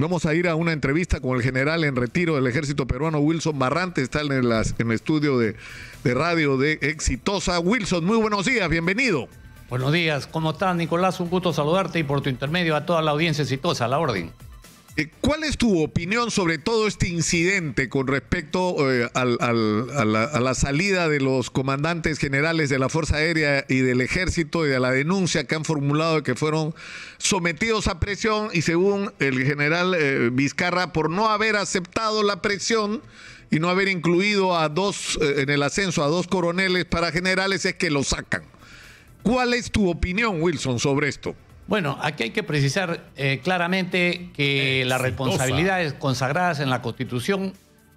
Vamos a ir a una entrevista con el general en retiro del ejército peruano, Wilson Barrante. Está en el estudio de radio de Exitosa. Wilson, muy buenos días, bienvenido. Buenos días, ¿cómo estás, Nicolás? Un gusto saludarte y por tu intermedio a toda la audiencia exitosa, a la orden. ¿Cuál es tu opinión sobre todo este incidente con respecto a la salida de los comandantes generales de la Fuerza Aérea y del Ejército y a la denuncia que han formulado de que fueron sometidos a presión y según el general Vizcarra, por no haber aceptado la presión y no haber incluido a en el ascenso a 2 coroneles para generales, es que lo sacan? ¿Cuál es tu opinión, Wilson, sobre esto? Bueno, aquí hay que precisar claramente que las responsabilidades consagradas en la Constitución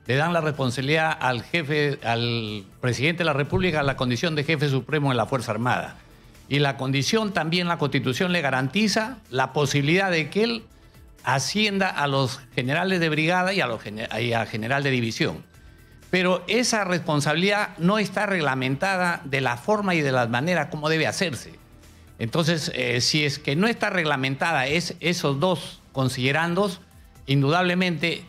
le dan la responsabilidad al presidente de la República a la condición de jefe supremo de la Fuerza Armada. Y la condición también, la Constitución le garantiza la posibilidad de que él ascienda a los generales de brigada y a general de división. Pero esa responsabilidad no está reglamentada de la forma y de la manera como debe hacerse. Entonces, si es que no está reglamentada esos dos considerandos, indudablemente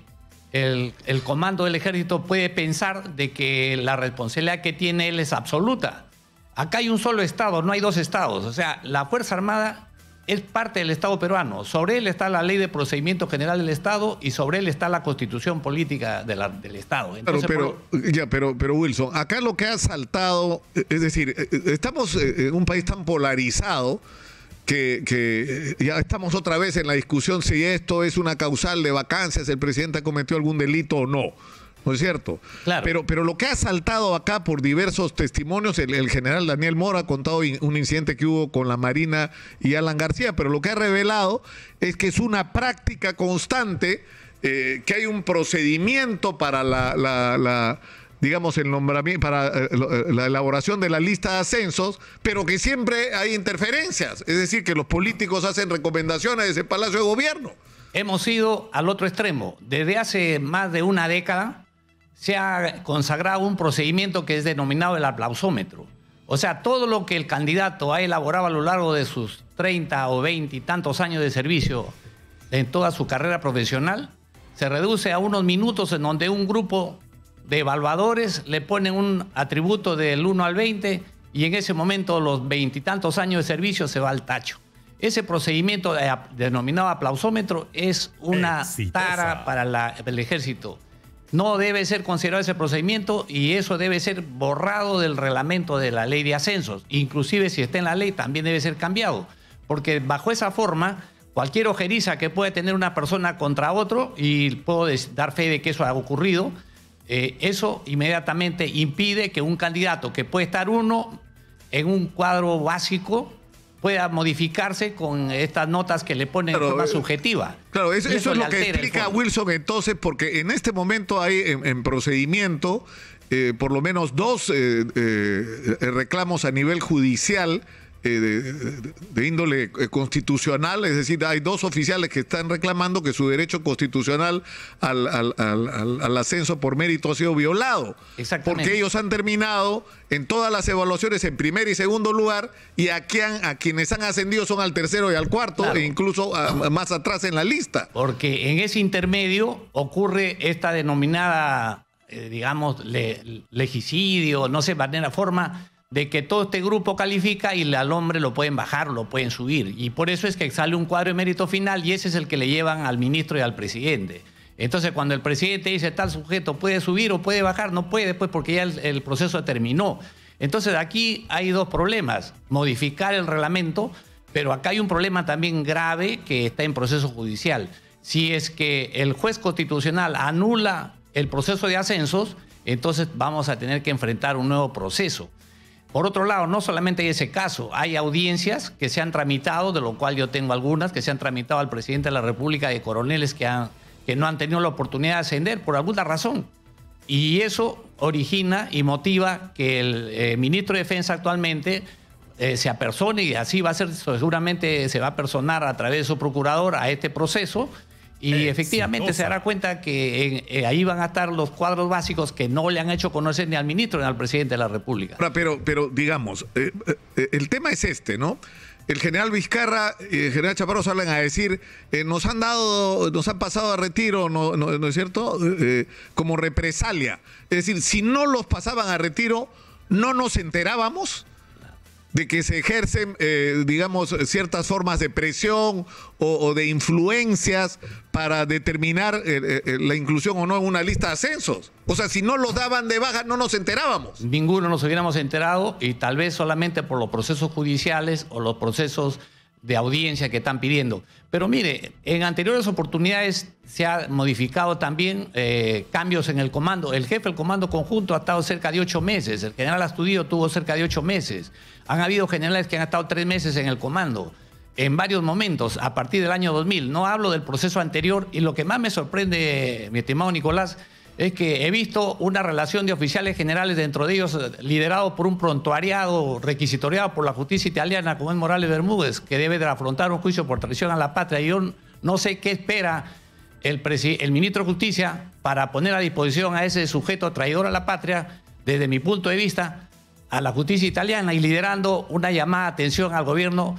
el comando del ejército puede pensar de que la responsabilidad que tiene él es absoluta. Acá hay un solo Estado, no hay 2 estados. O sea, la Fuerza Armada es parte del Estado peruano. Sobre él está la Ley de Procedimiento General del Estado y sobre él está la Constitución Política del Estado. Entonces, pero Wilson, acá lo que ha saltado, es decir, estamos en un país tan polarizado que ya estamos otra vez en la discusión si esto es una causal de vacancias, el presidente ha cometido algún delito o no. ¿No es cierto? Claro. Pero lo que ha saltado acá por diversos testimonios, el general Daniel Mora ha contado un incidente que hubo con la Marina y Alan García, pero lo que ha revelado es que es una práctica constante, que hay un procedimiento para digamos, el nombramiento, para la elaboración de la lista de ascensos, pero que siempre hay interferencias. Es decir, que los políticos hacen recomendaciones desde el Palacio de Gobierno. Hemos ido al otro extremo. Desde hace más de una década se ha consagrado un procedimiento que es denominado el aplausómetro. O sea, todo lo que el candidato ha elaborado a lo largo de sus 30 o 20 y tantos años de servicio en toda su carrera profesional, se reduce a unos minutos en donde un grupo de evaluadores le ponen un atributo del 1 al 20 y en ese momento los 20 y tantos años de servicio se va al tacho. Ese procedimiento denominado aplausómetro es una tara para el ejército. No debe ser considerado ese procedimiento y eso debe ser borrado del reglamento de la ley de ascensos. Inclusive si está en la ley también debe ser cambiado. Porque bajo esa forma, cualquier ojeriza que puede tener una persona contra otro, y puedo dar fe de que eso ha ocurrido, eso inmediatamente impide que un candidato que puede estar uno en un cuadro básico pueda modificarse con estas notas que le ponen de forma subjetiva. Claro, eso es lo que explica Wilson entonces, porque en este momento hay en procedimiento por lo menos 2 reclamos a nivel judicial de índole constitucional, es decir, hay 2 oficiales que están reclamando que su derecho constitucional al ascenso por mérito ha sido violado. Exactamente. Porque ellos han terminado en todas las evaluaciones en primer y segundo lugar y a quienes han ascendido son al tercero y al cuarto, claro, e incluso más atrás en la lista. Porque en ese intermedio ocurre esta denominada, digamos, legicidio, no sé, forma de que todo este grupo califica y al hombre lo pueden bajar, lo pueden subir. Y por eso es que sale un cuadro de mérito final y ese es el que le llevan al ministro y al presidente. Entonces, cuando el presidente dice tal sujeto puede subir o puede bajar, no puede, pues porque ya el proceso terminó. Entonces, aquí hay 2 problemas. Modificar el reglamento, pero acá hay un problema también grave que está en proceso judicial. Si es que el juez constitucional anula el proceso de ascensos, entonces vamos a tener que enfrentar un nuevo proceso. Por otro lado, no solamente hay ese caso, hay audiencias que se han tramitado, de lo cual yo tengo algunas, que se han tramitado al presidente de la República de coroneles que no han tenido la oportunidad de ascender por alguna razón. Y eso origina y motiva que el ministro de Defensa actualmente se apersone, y así va a ser, seguramente se va a personar a través de su procurador a este proceso. Y efectivamente se dará cuenta que ahí van a estar los cuadros básicos que no le han hecho conocer ni al ministro ni al presidente de la República. Pero digamos, el tema es este, ¿no? el general Vizcarra y el general Chaparro salen a decir, nos han pasado a retiro, ¿no es cierto? Como represalia. Es decir, si no los pasaban a retiro, no nos enterábamos de que se ejercen, digamos, ciertas formas de presión o de influencias para determinar la inclusión o no en una lista de ascensos. O sea, si no los daban de baja, no nos enterábamos. Ninguno nos hubiéramos enterado, y tal vez solamente por los procesos judiciales o los procesos de audiencia que están pidiendo. Pero mire, en anteriores oportunidades se ha modificado también cambios en el comando. El jefe del comando conjunto ha estado cerca de 8 meses. El general Astudillo tuvo cerca de 8 meses. Han habido generales que han estado 3 meses en el comando, en varios momentos, a partir del año 2000. No hablo del proceso anterior, y lo que más me sorprende, mi estimado Nicolás, es que he visto una relación de oficiales generales, dentro de ellos liderado por un prontuariado requisitoriado por la justicia italiana, como es Morales Bermúdez, que debe de afrontar un juicio por traición a la patria. Yo no sé qué espera el ministro de Justicia para poner a disposición a ese sujeto traidor a la patria, desde mi punto de vista, a la justicia italiana, y liderando una llamada de atención al gobierno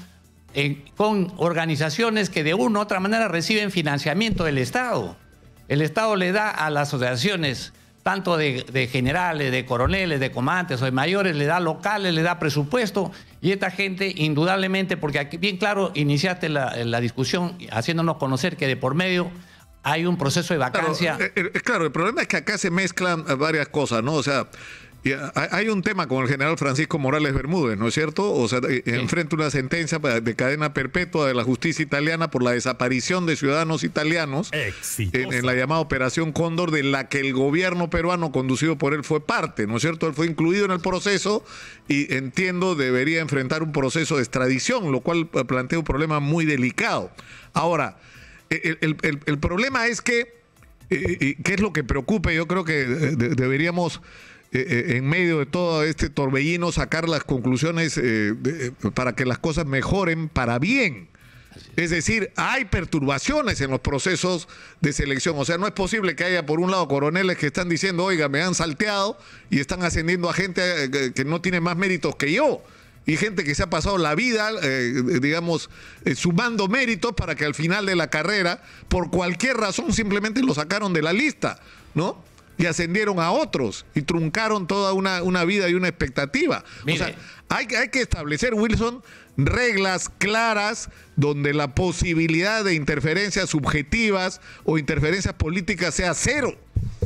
con organizaciones que de una u otra manera reciben financiamiento del Estado. El Estado le da a las asociaciones, tanto de generales, de coroneles, de comandantes o de mayores, le da locales, le da presupuesto, y esta gente indudablemente, porque aquí bien claro iniciaste la discusión haciéndonos conocer que de por medio hay un proceso de vacancia. Claro, el problema es que acá se mezclan varias cosas, ¿no? O sea, hay un tema con el general Francisco Morales Bermúdez, ¿no es cierto? O sea, enfrenta una sentencia de cadena perpetua de la justicia italiana por la desaparición de ciudadanos italianos en la llamada Operación Cóndor, de la que el gobierno peruano conducido por él fue parte, ¿no es cierto? Él fue incluido en el proceso y, entiendo, debería enfrentar un proceso de extradición, lo cual plantea un problema muy delicado. Ahora, el problema es que, ¿qué es lo que preocupa? Yo creo que deberíamos, en medio de todo este torbellino, sacar las conclusiones para que las cosas mejoren para bien. Es decir, hay perturbaciones en los procesos de selección. O sea, no es posible que haya, por un lado, coroneles que están diciendo, oiga, me han salteado, y están ascendiendo a gente que no tiene más méritos que yo. Y gente que se ha pasado la vida, digamos, sumando méritos para que al final de la carrera, por cualquier razón, simplemente lo sacaron de la lista, ¿no? Y ascendieron a otros y truncaron toda una vida y una expectativa. Mire. O sea, hay que establecer, Wilson, reglas claras donde la posibilidad de interferencias subjetivas o interferencias políticas sea cero.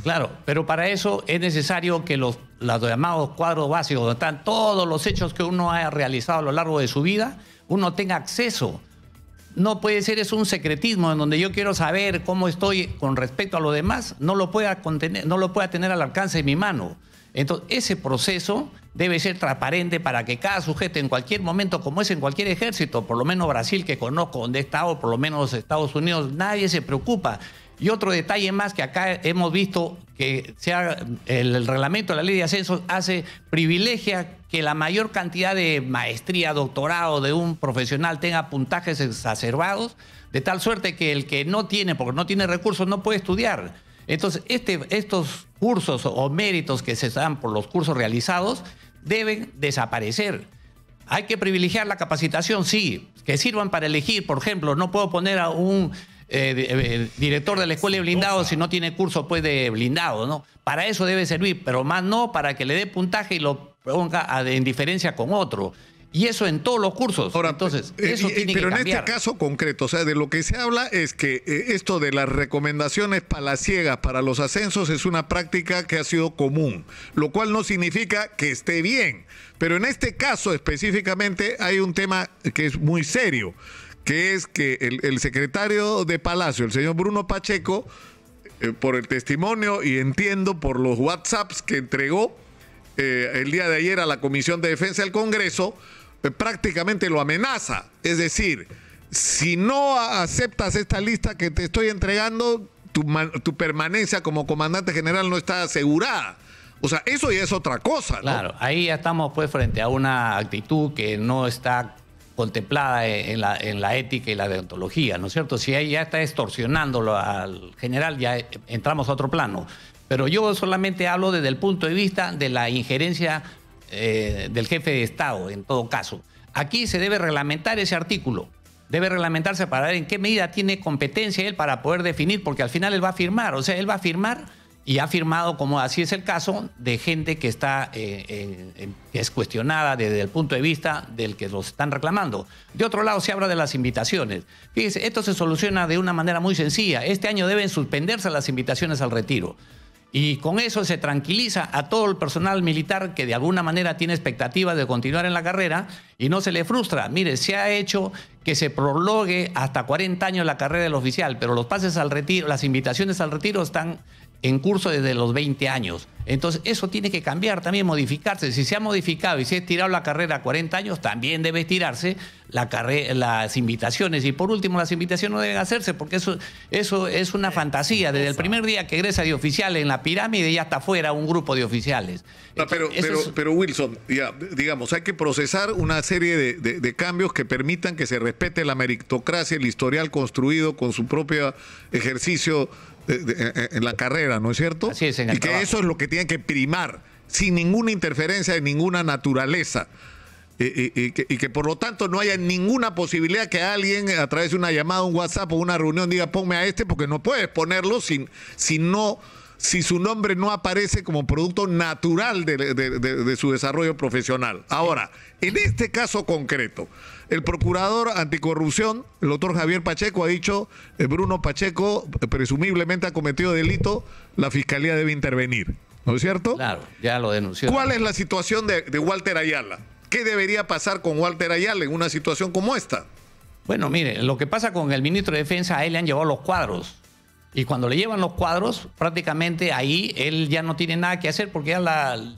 Claro, pero para eso es necesario que los llamados cuadros básicos, donde están todos los hechos que uno ha realizado a lo largo de su vida, uno tenga acceso. No puede ser eso un secretismo en donde yo quiero saber cómo estoy con respecto a lo demás, no lo pueda contener, no lo pueda tener al alcance de mi mano. Entonces, ese proceso debe ser transparente para que cada sujeto en cualquier momento, como es en cualquier ejército, por lo menos Brasil que conozco, donde he estado, por lo menos Estados Unidos, nadie se preocupa. Y otro detalle más que acá hemos visto, que el reglamento de la ley de ascensos privilegia que la mayor cantidad de maestría, doctorado de un profesional tenga puntajes exacerbados, de tal suerte que el que no tiene, porque no tiene recursos, no puede estudiar. Entonces, estos cursos o méritos que se dan por los cursos realizados deben desaparecer. Hay que privilegiar la capacitación, sí, que sirvan para elegir. Por ejemplo, no puedo poner a un director de la escuela de blindados si no tiene curso pues de blindado, ¿no? Para eso debe servir, pero más no para que le dé puntaje y lo ponga en diferencia con otro. Y eso en todos los cursos. Ahora, entonces, eso tiene que cambiar. Pero en este caso concreto, o sea, de lo que se habla es que esto de las recomendaciones palaciegas para los ascensos es una práctica que ha sido común, lo cual no significa que esté bien. Pero en este caso específicamente hay un tema que es muy serio, que es que el secretario de Palacio, el señor Bruno Pacheco, por el testimonio y entiendo por los WhatsApps que entregó el día de ayer a la Comisión de Defensa del Congreso, prácticamente lo amenaza. Es decir, si no aceptas esta lista que te estoy entregando, tu permanencia como comandante general no está asegurada. O sea, eso ya es otra cosa, ¿no? Claro, ahí ya estamos pues frente a una actitud que no está contemplada en la ética y la deontología, ¿no es cierto? Si ahí ya está extorsionándolo al general, ya entramos a otro plano. Pero yo solamente hablo desde el punto de vista de la injerencia del jefe de Estado, en todo caso. Aquí se debe reglamentar ese artículo. Debe reglamentarse para ver en qué medida tiene competencia él para poder definir, porque al final él va a firmar. O sea, él va a firmar y ha firmado, como así es el caso, de gente que está que es cuestionada desde el punto de vista del que los están reclamando. De otro lado, se habla de las invitaciones. Fíjese, esto se soluciona de una manera muy sencilla. Este año deben suspenderse las invitaciones al retiro. Y con eso se tranquiliza a todo el personal militar que de alguna manera tiene expectativas de continuar en la carrera y no se le frustra. Mire, se ha hecho que se prolongue hasta 40 años la carrera del oficial, pero los pases al retiro, las invitaciones al retiro están en curso desde los 20 años. Entonces, eso tiene que cambiar, también modificarse. Si se ha modificado y se ha estirado la carrera a 40 años, también debe estirarse las invitaciones. Y por último, las invitaciones no deben hacerse porque eso es una fantasía. Desde el primer día que egresa de oficial en la pirámide ya está fuera un grupo de oficiales. Pero Wilson, ya, digamos, hay que procesar una serie de cambios que permitan que se respete la meritocracia, el historial construido con su propio ejercicio en la carrera, ¿no es cierto? Así es, en y el que trabajo. eso es lo que tiene que primar, sin ninguna interferencia de ninguna naturaleza. Y que por lo tanto no haya ninguna posibilidad que alguien a través de una llamada, un WhatsApp o una reunión diga ponme a este, porque no puedes ponerlo si su nombre no aparece como producto natural de su desarrollo profesional. Ahora, en este caso concreto, el procurador anticorrupción, el doctor Javier Pacheco, ha dicho, Bruno Pacheco presumiblemente ha cometido delito, la fiscalía debe intervenir, ¿no es cierto? Claro, ya lo denunció. ¿Cuál es la situación de Walter Ayala? ¿Qué debería pasar con Walter Ayala en una situación como esta? Bueno, mire, lo que pasa con el ministro de Defensa, a él le han llevado los cuadros. Y cuando le llevan los cuadros, prácticamente ahí él ya no tiene nada que hacer porque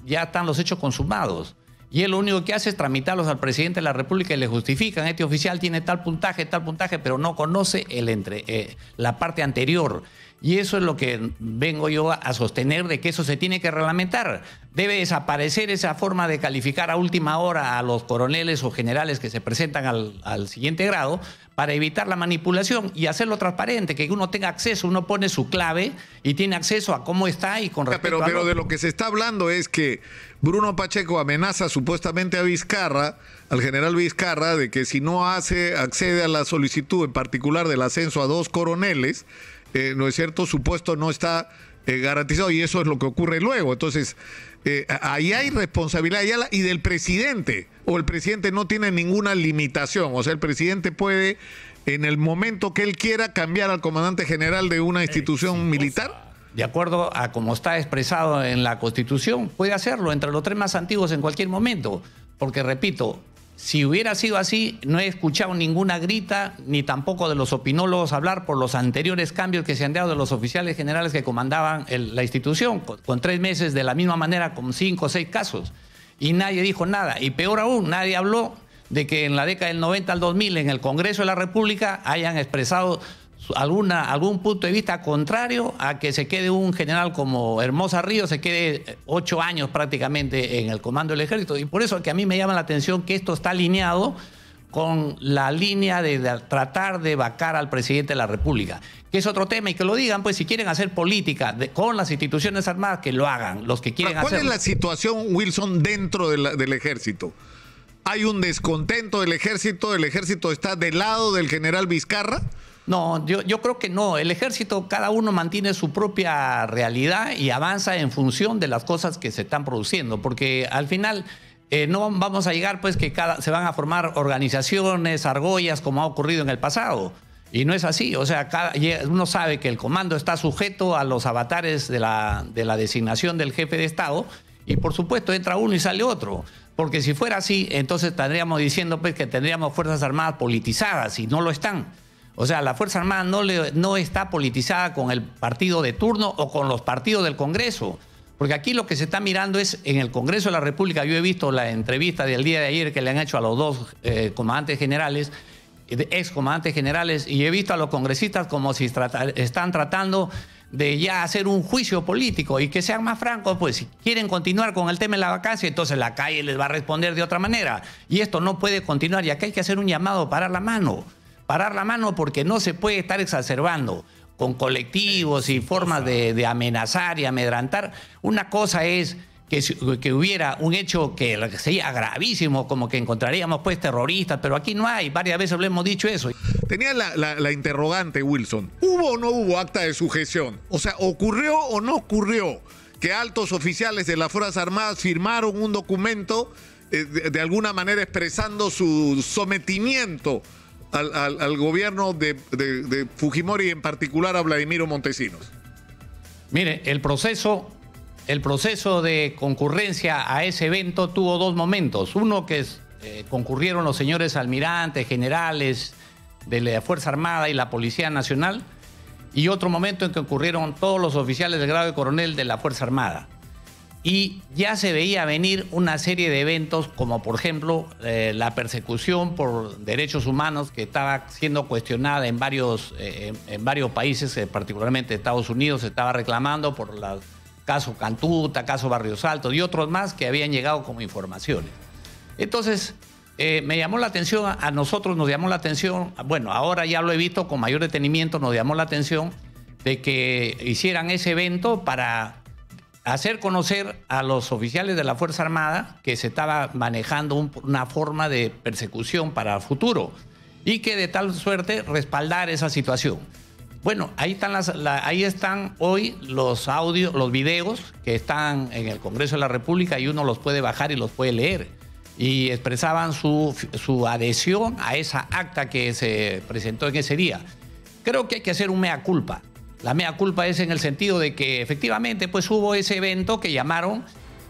ya están los hechos consumados. Y él lo único que hace es tramitarlos al presidente de la República y le justifican. Este oficial tiene tal puntaje, pero no conoce la parte anterior. Y eso es lo que vengo yo a sostener, de que eso se tiene que reglamentar. Debe desaparecer esa forma de calificar a última hora a los coroneles o generales que se presentan al siguiente grado para evitar la manipulación y hacerlo transparente, que uno tenga acceso, uno pone su clave y tiene acceso a cómo está y con respecto pero de lo que se está hablando es que Bruno Pacheco amenaza supuestamente a Vizcarra, al general Vizcarra, de que si no accede a la solicitud en particular del ascenso a 2 coroneles, ¿no es cierto? Su puesto no está garantizado y eso es lo que ocurre luego. Entonces, ahí hay responsabilidad de Ayala y del presidente, o el presidente no tiene ninguna limitación, o sea, el presidente puede, en el momento que él quiera, cambiar al comandante general de una institución militar. De acuerdo a cómo está expresado en la Constitución, puede hacerlo entre los 3 más antiguos en cualquier momento, porque repito, si hubiera sido así, no he escuchado ninguna grita, ni tampoco de los opinólogos hablar por los anteriores cambios que se han dado de los oficiales generales que comandaban la institución, con 3 meses de la misma manera, con 5 o 6 casos. Y nadie dijo nada. Y peor aún, nadie habló de que en la década del 90 al 2000, en el Congreso de la República, hayan expresado algún punto de vista contrario a que se quede un general como Hermosa Ríos, se quede 8 años prácticamente en el comando del ejército. Y por eso es que a mí me llama la atención que esto está alineado con la línea de tratar de vacar al presidente de la República, que es otro tema, y que lo digan, pues si quieren hacer política con las instituciones armadas, que lo hagan, los que quieren hacerlo. ¿Cuál es la situación, Wilson, dentro del ejército? ¿Hay un descontento del ejército? ¿El ejército está del lado del general Vizcarra? No, yo creo que no. El ejército, cada uno mantiene su propia realidad y avanza en función de las cosas que se están produciendo, porque al final no vamos a llegar pues que se van a formar organizaciones, argollas, como ha ocurrido en el pasado. Y no es así. O sea, uno sabe que el comando está sujeto a los avatares de la designación del jefe de Estado y por supuesto entra uno y sale otro. Porque si fuera así, entonces estaríamos diciendo pues que tendríamos Fuerzas Armadas politizadas y no lo están. O sea, la Fuerza Armada no está politizada con el partido de turno o con los partidos del Congreso. Porque aquí lo que se está mirando es en el Congreso de la República. Yo he visto la entrevista del día de ayer que le han hecho a los 2 comandantes generales, excomandantes generales, y he visto a los congresistas como si están tratando de ya hacer un juicio político y que sean más francos, pues si quieren continuar con el tema de la vacancia, entonces la calle les va a responder de otra manera. Y esto no puede continuar y acá hay que hacer un llamado, parar la mano porque no se puede estar exacerbando con colectivos y formas de amenazar y amedrantar. Una cosa es que hubiera un hecho que sería gravísimo, como que encontraríamos pues terroristas, pero aquí no hay, varias veces le hemos dicho eso. Tenía la interrogante, Wilson. ¿Hubo o no hubo acta de sujeción? O sea, ¿ocurrió o no ocurrió que altos oficiales de las Fuerzas Armadas firmaron un documento de alguna manera expresando su sometimiento al gobierno de Fujimori, en particular a Vladimiro Montesinos? Mire, el proceso de concurrencia a ese evento tuvo dos momentos. Uno que concurrieron los señores almirantes, generales de la Fuerza Armada y la Policía Nacional, y otro momento en que concurrieron todos los oficiales de grado de coronel de la Fuerza Armada. Y ya se veía venir una serie de eventos como, por ejemplo, la persecución por derechos humanos que estaba siendo cuestionada en varios países, particularmente Estados Unidos, se estaba reclamando por el caso Cantuta, caso Barrios Altos y otros más que habían llegado como informaciones. Entonces, me llamó la atención, a nosotros nos llamó la atención, bueno, ahora ya lo he visto con mayor detenimiento, nos llamó la atención de que hicieran ese evento para hacer conocer a los oficiales de la Fuerza Armada que se estaba manejando una forma de persecución para el futuro y que de tal suerte respaldar esa situación. Bueno, ahí están hoy los audios, los videos que están en el Congreso de la República y uno los puede bajar y los puede leer. Y expresaban su adhesión a esa acta que se presentó en ese día. Creo que hay que hacer un mea culpa. La mea culpa es en el sentido de que efectivamente pues hubo ese evento que llamaron,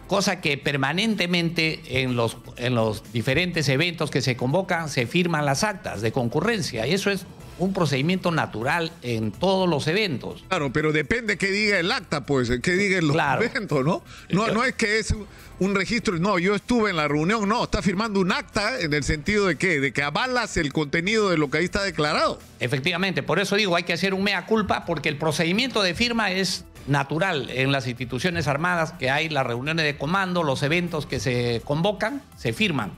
cosa que permanentemente en los diferentes eventos que se convocan se firman las actas de concurrencia, y eso es un procedimiento natural en todos los eventos. Claro, pero depende qué diga el acta, pues, qué diga el documento, ¿no? No es que es un registro, no, yo estuve en la reunión, no, está firmando un acta en el sentido de ¿qué? De que avalas el contenido de lo que ahí está declarado. Efectivamente, por eso digo, hay que hacer un mea culpa, porque el procedimiento de firma es natural en las instituciones armadas, que hay las reuniones de comando, los eventos que se convocan, se firman.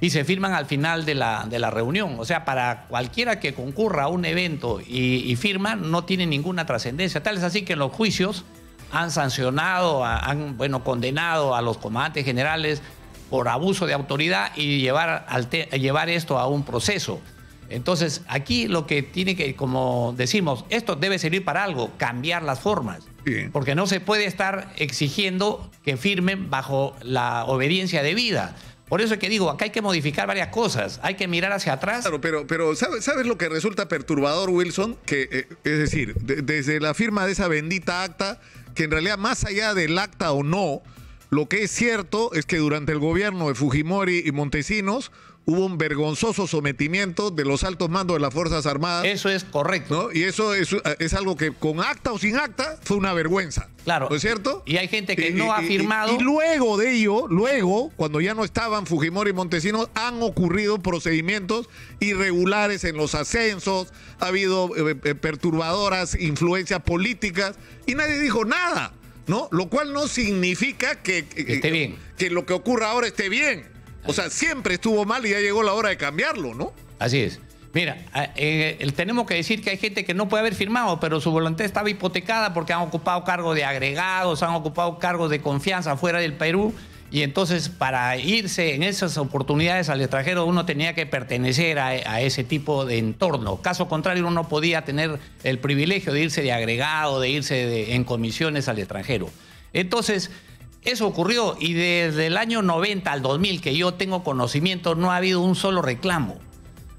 Y se firman al final de la reunión. O sea, para cualquiera que concurra a un evento y firma, no tiene ninguna trascendencia. Tal es así que en los juicios han sancionado, condenado a los comandantes generales por abuso de autoridad y llevar esto a un proceso. Entonces, aquí lo que tiene que, como decimos, esto debe servir para algo, cambiar las formas. Sí. Porque no se puede estar exigiendo que firmen bajo la obediencia debida. Por eso es que digo, acá hay que modificar varias cosas, hay que mirar hacia atrás. Claro, pero ¿sabes lo que resulta perturbador, Wilson? Que, es decir, desde la firma de esa bendita acta, que en realidad más allá del acta o no, lo que es cierto es que durante el gobierno de Fujimori y Montesinos hubo un vergonzoso sometimiento de los altos mandos de las Fuerzas Armadas. Eso es correcto. ¿No? Y eso es algo que con acta o sin acta fue una vergüenza. Claro. ¿No es cierto? Y hay gente que no ha firmado. Y luego de ello, cuando ya no estaban Fujimori y Montesinos, han ocurrido procedimientos irregulares en los ascensos, ha habido perturbadoras influencias políticas y nadie dijo nada, ¿no? Lo cual no significa que esté bien. Que lo que ocurra ahora esté bien. O sea, siempre estuvo mal y ya llegó la hora de cambiarlo, ¿no? Así es. Mira, tenemos que decir que hay gente que no puede haber firmado, pero su voluntad estaba hipotecada porque han ocupado cargos de agregados, han ocupado cargos de confianza fuera del Perú, y entonces para irse en esas oportunidades al extranjero uno tenía que pertenecer a ese tipo de entorno. Caso contrario, uno no podía tener el privilegio de irse de agregado, de irse en comisiones al extranjero. Entonces, eso ocurrió, y desde el año 90 al 2000, que yo tengo conocimiento, no ha habido un solo reclamo.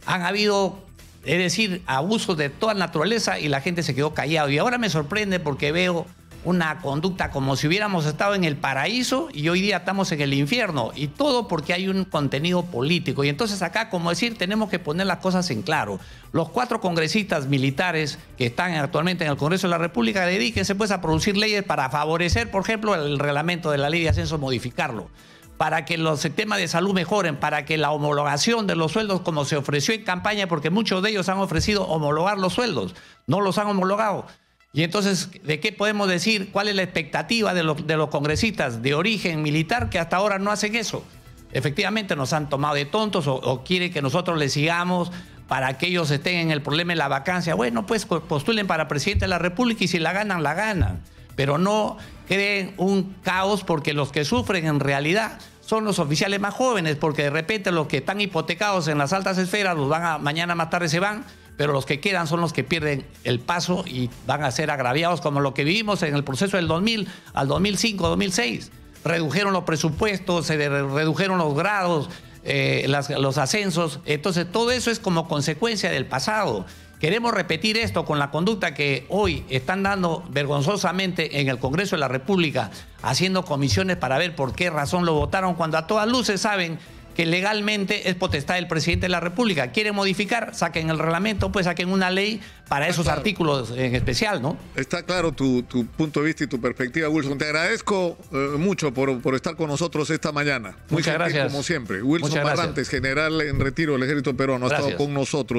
Han habido, es decir, abusos de toda naturaleza y la gente se quedó callado. Y ahora me sorprende porque veo una conducta como si hubiéramos estado en el paraíso y hoy día estamos en el infierno. Y todo porque hay un contenido político. Y entonces acá, como decir, tenemos que poner las cosas en claro. Los 4 congresistas militares que están actualmente en el Congreso de la República, dedíquense pues a producir leyes para favorecer, por ejemplo, el reglamento de la ley de ascenso, modificarlo, para que los temas de salud mejoren, para que la homologación de los sueldos, como se ofreció en campaña, porque muchos de ellos han ofrecido homologar los sueldos, no los han homologado. Y entonces, ¿de qué podemos decir? ¿Cuál es la expectativa de los congresistas de origen militar que hasta ahora no hacen eso? Efectivamente, nos han tomado de tontos o quieren que nosotros les sigamos para que ellos estén en el problema de la vacancia. Bueno, pues postulen para presidente de la República y si la ganan, la ganan. pero no creen un caos, porque los que sufren en realidad son los oficiales más jóvenes, porque de repente los que están hipotecados en las altas esferas los mañana más tarde se van, pero los que quedan son los que pierden el paso y van a ser agraviados, como lo que vivimos en el proceso del 2000 al 2005, 2006. Redujeron los presupuestos, se redujeron los grados, los ascensos. Entonces todo eso es como consecuencia del pasado. Queremos repetir esto con la conducta que hoy están dando vergonzosamente en el Congreso de la República, haciendo comisiones para ver por qué razón lo votaron, cuando a todas luces saben que legalmente es potestad del presidente de la República. ¿Quieren modificar? Saquen el reglamento, pues saquen una ley para esos artículos en especial, ¿no? Está claro tu punto de vista y tu perspectiva, Wilson. Te agradezco mucho por estar con nosotros esta mañana. Muy Muchas gracias. Como siempre. Wilson Barrantes, general en retiro del Ejército Peruano, ha estado con nosotros.